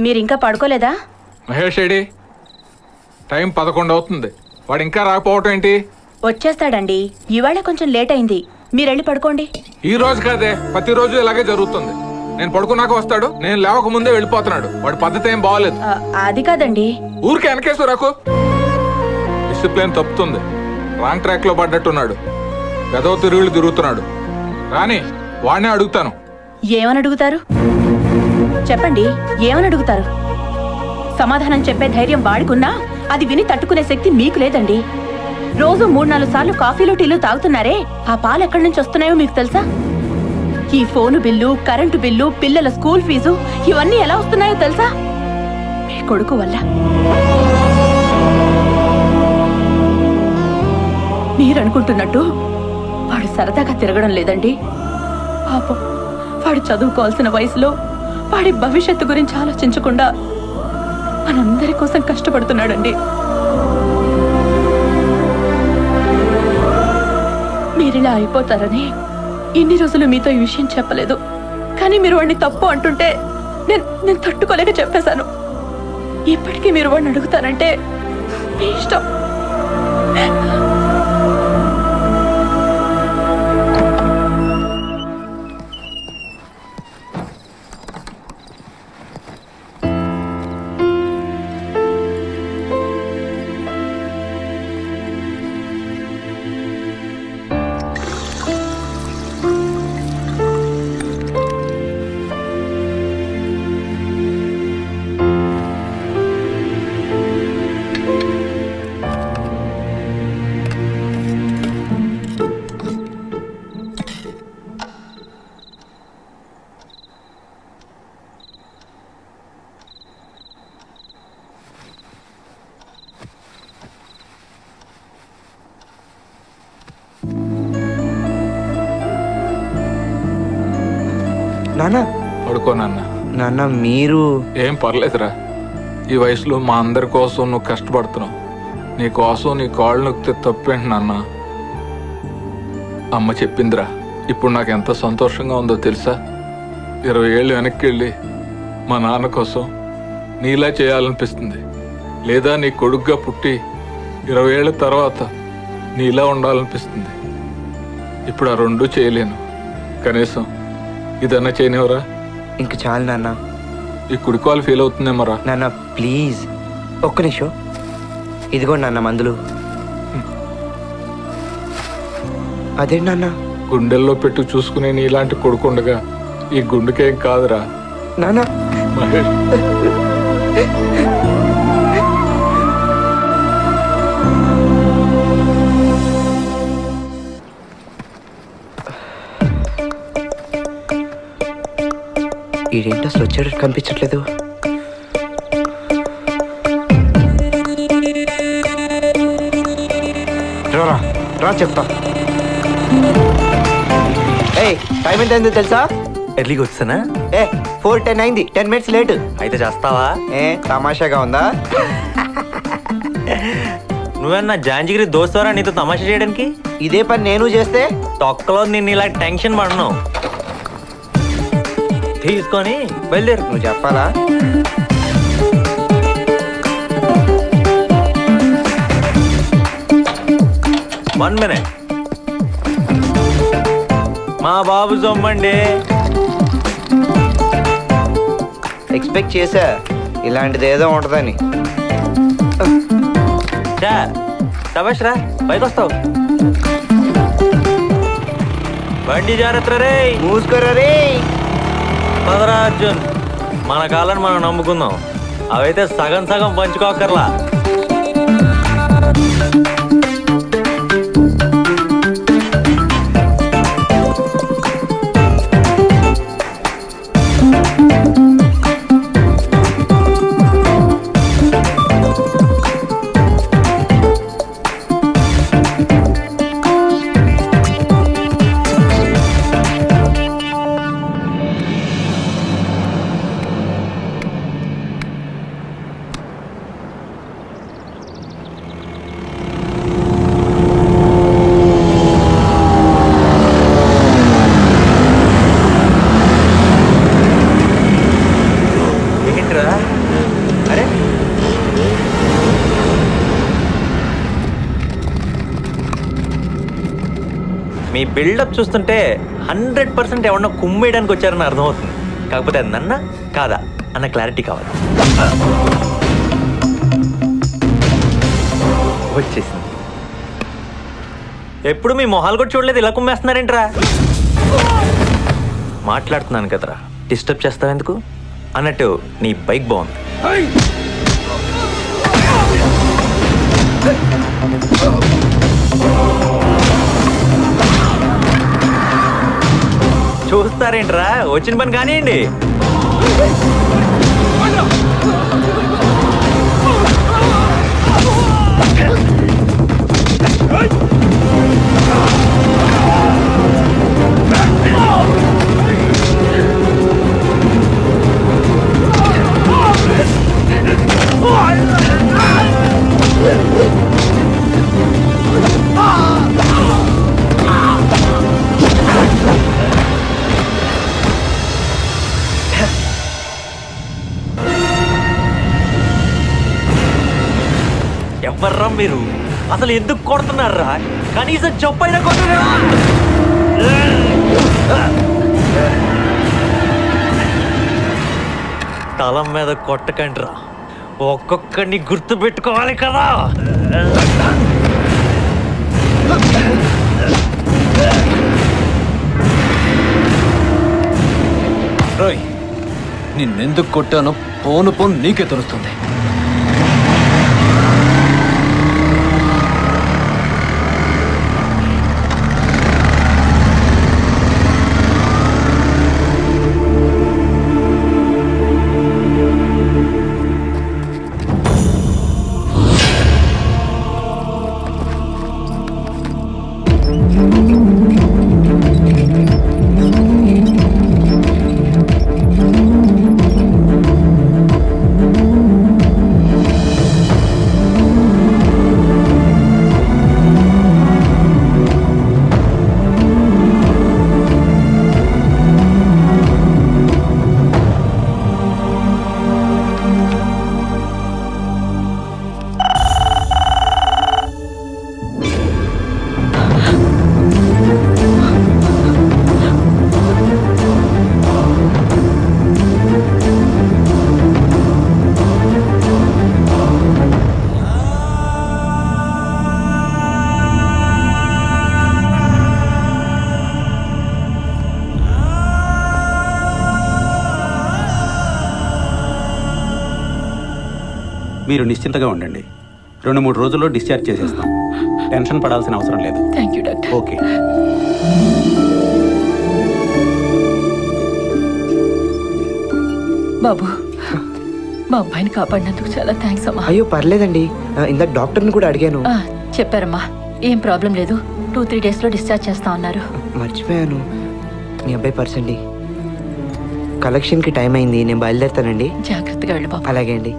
మీరింకా పడుకోలేదా? Mahesh AD? Time 11 అవుతుంది, వాడు ఇంకా రాకపోవటం ఏంటి? వచ్చేస్తాడండి, ఇవాళ కొంచెం లేట్ అయింది. మీరెళ్ళి పడుకోండి. ఈ రోజు కాదే, ప్రతిరోజు ఇలాగే జరుగుతుంది. నేను పడుకున్నాక వస్తాడు, నేను లేవక ముందే వెళ్ళిపోతున్నాడు. వాడి పద్ధతి ఏం బాగోలేదు. అది కాదండి, ఊరికే వెనకేసు రాకు. డిసిప్లిన్ తప్పుతుంది. రాంగ్ ట్రాక్ లో పడ్డట్టున్నాడు. గదవ తిరుగులు తిరుగుతున్నాడు. రాని వాడినే అడుగుతాను. ఏమని అడుగుతారు చెప్పండి? ఏమని అడుగుతారు? సమాధానం చెప్పే ధైర్యం వాడుకున్నా అది విని తట్టుకునే శక్తి మీకు లేదండి. రోజు 3-4 సార్లు కాఫీలు టీలు తాగుతున్నారే, ఆ పాలు ఎక్కడి నుంచి వస్తున్నాయో మీకు తెలుసా? ఈ ఫోను బిల్లు, కరెంటు బిల్లు, పిల్లల స్కూల్ ఫీజు ఇవన్నీ ఎలా వస్తున్నాయో తెలుసా? మీ కొడుకు వల్ల. మీరనుకుంటున్నట్టు వాడు సరదాగా తిరగడం లేదండి. పాపం, వాడు చదువుకోవాల్సిన వయసులో వాడి భవిష్యత్తు గురించి ఆలోచించకుండా మనందరి కోసం కష్టపడుతున్నాడండి. మీరిలా అయిపోతారని ఇన్ని రోజులు మీతో ఈ విషయం చెప్పలేదు. కానీ మీరు వాడిని తప్పు అంటుంటే నేను తట్టుకోలేక చెప్పేశాను. ఇప్పటికీ మీరు వాడిని అడుగుతానంటే మీ ఇష్టం. నాన్న పడుకో నాన్న. నాన్న మీరు ఏం పర్లేదురా. ఈ వయసులో మా అందరి కోసం నువ్వు కష్టపడుతున్నావు. నీ కోసం నీ కాళ్ళు నొక్కితే తప్పేంటి నాన్న? అమ్మ చెప్పిందిరా. ఇప్పుడు నాకు ఎంత సంతోషంగా ఉందో తెలుసా? 20 ఏళ్ళు వెనక్కి వెళ్ళి మా నాన్న కోసం నీలా చేయాలనిపిస్తుంది. లేదా నీ కొడుకుగా పుట్టి 20 ఏళ్ళ తర్వాత నీలా ఉండాలనిపిస్తుంది. ఇప్పుడు ఆ రెండూ చేయలేను. కనీసం ఇదన్నా చేయనివరా? ఇంక చాలు నాన్న. ఈ కుడికాలు ఫీల్ అవుతుందేమరా? నాన్న ప్లీజ్ ఒక్క నిమిషం. ఇదిగోండి నాన్న మందులు. అదేంటి నాన్న? గుండెల్లో పెట్టు చూసుకునే నీలాంటి కొడుకుండగా ఈ గుండెకేం కాదురా నాన్న. మహేష్, ఈడేంటి అసలు వచ్చేటట్టు కనిపించట్లేదు. రా చెప్తా. టైం ఎంత అయిందో తెలుసా? ఎర్లీగా వచ్చానా? 4:10 అయింది. 10 మినిట్స్ లేట్. అయితే చేస్తావా? తమాషాగా ఉందా? నువ్వన్నా జాంజిగిరి దోస్తారా నీతో తమాషా చేయడానికి? ఇదే పని నేను చేస్తే తొక్కలో నిన్ను ఇలా టెన్షన్ పడను. తీసుకొని బయలుదేరు. నువ్వు చెప్పాలా? One minute. మా బాబు సొమ్మండి. ఎక్స్పెక్ట్ చేశా ఇలాంటిది ఏదో ఉంటుందని. శభాష్ రా, పైకి వస్తావు. బండి జాగ్రత్త రే. మూసుకోరా రే. పదరా అర్జున్, మన కాళ్ళని మనం నమ్ముకుందాం. అవైతే సగం సగం పంచుకోకర్లా. మీ బిల్డప్ చూస్తుంటే 100% ఎవరన్నా కుమ్మేయడానికి వచ్చారని అర్థమవుతుంది. కాకపోతే అది నన్న కాదా అన్న క్లారిటీ కావాలి. వచ్చేసింది. ఎప్పుడు మీ మొహాలు కూడా చూడలేదు, ఇలా కుమ్మేస్తున్నారేంట్రా? మాట్లాడుతున్నాను కదరా, డిస్టర్బ్ చేస్తావు ఎందుకు అన్నట్టు నీ బైక్ బాగుంది. చూస్తారేంట్రా, వచ్చిన పని కానివ్వండి. ఎవర్రా మీరు? అసలు ఎందుకు కొడుతున్నారా? కనీసం చెప్పైనా కొట్టరా? తలం మీద కొట్టకండిరా, ఒక్కొక్కడిని గుర్తు పెట్టుకోవాలి కదా. రోయ్, నిన్నెందుకు కొట్టానో పోను పోను నీకే తెలుస్తుంది. మీరు నిశ్చింతగా ఉండండి. 2-3 రోజుల్లో డిశ్చార్జ్ చేసేస్తాం. టెన్షన్ పడాల్సిన అవసరం లేదు. Thank you doctor. ఓకే. బాబు, మా అబ్బాయిని కాపాడినందుకు చాలా థ్యాంక్స్ అమ్మా. అయ్యో పర్లేదండి, ఇందాక డాక్టర్ని కూడా అడిగాను. చెప్పారమ్మా, ఏం ప్రాబ్లం లేదు, 2-3 డేస్లో డిశ్చార్జ్ చేస్తా ఉన్నారు. మర్చిపోయాను, మీ అబ్బాయి పర్సండి. కలెక్షన్కి టైం అయింది, నేను బయలుదేరుతానండి. జాగ్రత్తగా వెళ్ళు బాబు. అలాగే అండి.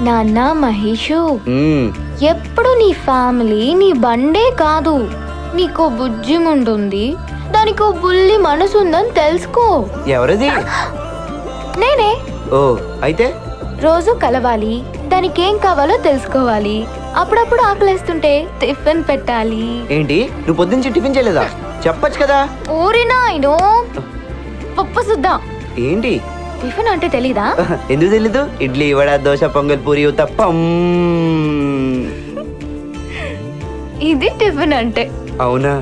నాన్న మహేషు, ఎప్పుడు నీ ఫ్యామిలీ నీ బండే కాదు, నీకో బుజ్జి ఉంటుంది, దానికో బుల్లి మనసు ఉందని తెలుసుకో. ఎవరిది? నేనే. ఓ అయితే రోజు కలవాలి, దానికి ఏం కావాలో తెలుసుకోవాలి, అప్పుడప్పుడు ఆకలేస్తుంటే టిఫిన్ పెట్టాలి. ఏంటి, నువ్వు పొద్దున్నుంచి టిఫిన్ చేయలేదా? చెప్పొచ్చు కదా. ఊరినా అయినో పప్పు సుద్దా. ఏంటి టిఫిన్ అంటే తెలీదా? ఎందుకు తెలీదు? ఇడ్లీ, వడ, దోశ, పొంగల్, పూరి, ఉత్తప్పం. ఇది టిఫిన్ అంటే. అవునా?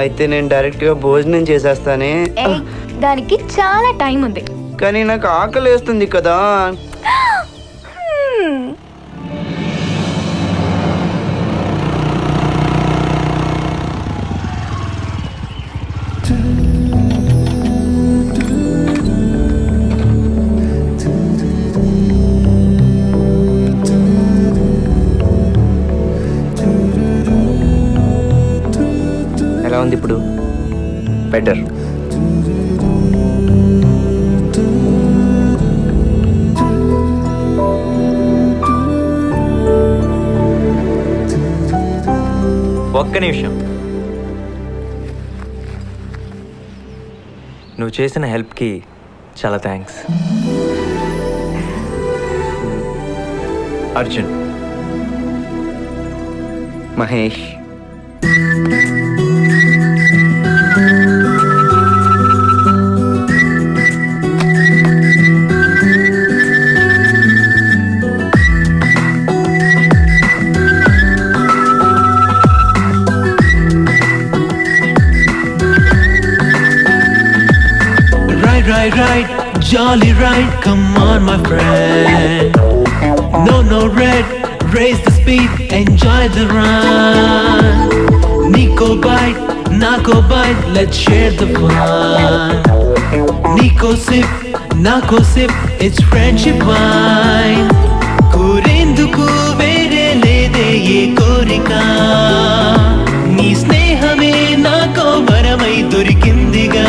అయితే నేను డైరెక్ట్ గా భోజనం చేసేస్తానే. దానికి చాలా టైం ఉంది. కానీ నాకు ఆకలి వేస్తుంది కదా. ఎలా ఉంది ఇప్పుడు? బెటర్. ఒక్క నిమిషం. నువ్వు చేసిన హెల్ప్కి చాలా thanks. Arjun. Mahesh, right, jolly right, come on my friend. No red, raise the speed, enjoy the run. Nico bite, Nako bite, let's share the fun. Nico sip, it's friendship wine. Kurenduku vere lede ye korika, nee snehame nako varamai dorikindiga.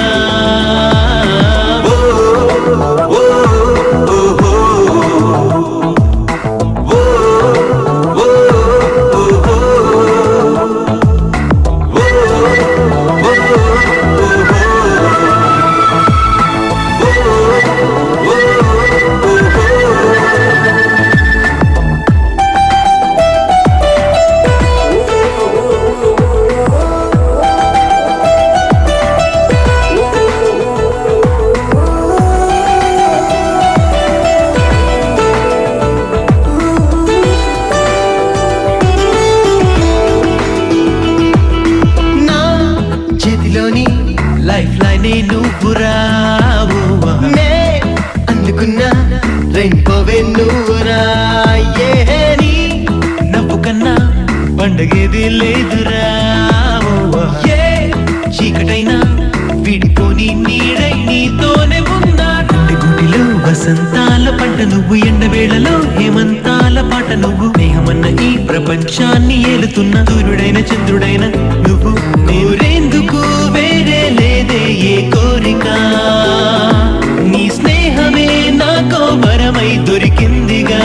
Life line నువ్వు రావు నే అందుకున్నా రెయిన్బోవే నువ్వురా నీ నవ్వు కన్నా పండగేది లేదురా ఏ చీకటైనా విడిపోని నీడై నీతోనే ఉన్నా గుడిలో వసంతాల పంట నువ్వు ఎండవేళలో హేమంతాల పాట నువ్వు స్నేహమన్న ఈ ప్రపంచాన్ని ఏలుతున్న సూర్యుడైన చంద్రుడైన నువ్వు నూరేందుకు వేరే లేదే ఏ కోరిక నీ స్నేహమే నాకో వరమై దొరికిందిగా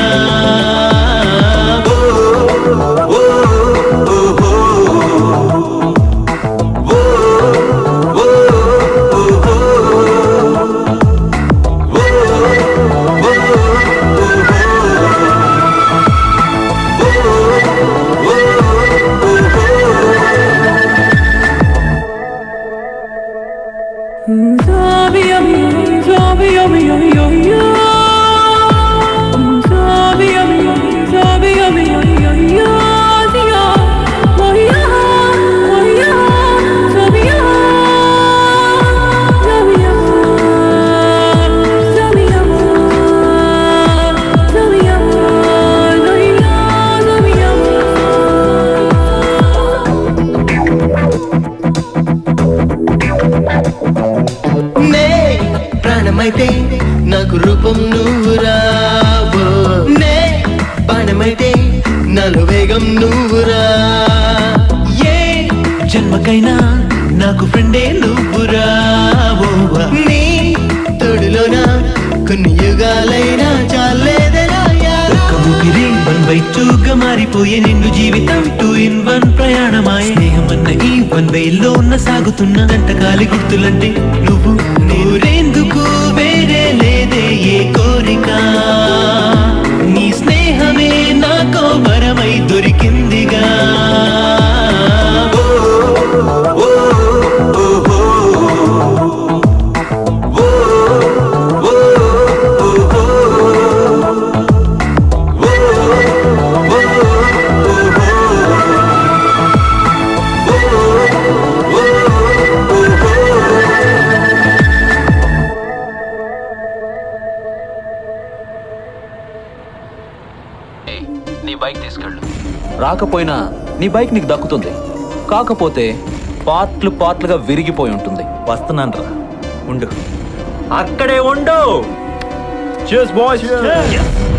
ప్రాణమైతే నాకు రూపం నువ్వు రావు నే బాణమైతే నాలో వేగం నువ్వురా ఏ జన్మకైనా నాకు ఫ్రెండే నువ్వు రావు నీ తోడులోన కొన్ని యుగాలైనా చాలేదరా ఊపిరి 1/2గా మారిపోయే నిండు జీవితం 2 in 1 ప్రయాణమాయ స్నేహమన్న ఈ 1 వేలో ఉన్న సాగుతున్న గంటకాలి గుర్తులంటే నువ్వు నూరేందుకు వేరే లేదే ఏ కోరిక నీ స్నేహమే నాకో వరమై దొరికిందిగా నీ బైక్ తీసుకెళ్ళు రాకపోయినా నీ బైక్ నీకు దక్కుతుంది కాకపోతే పార్ట్లుగా విరిగిపోయి ఉంటుంది వస్తున్నాను రా ఉండు అక్కడే ఉండు. Cheers boys. Cheers.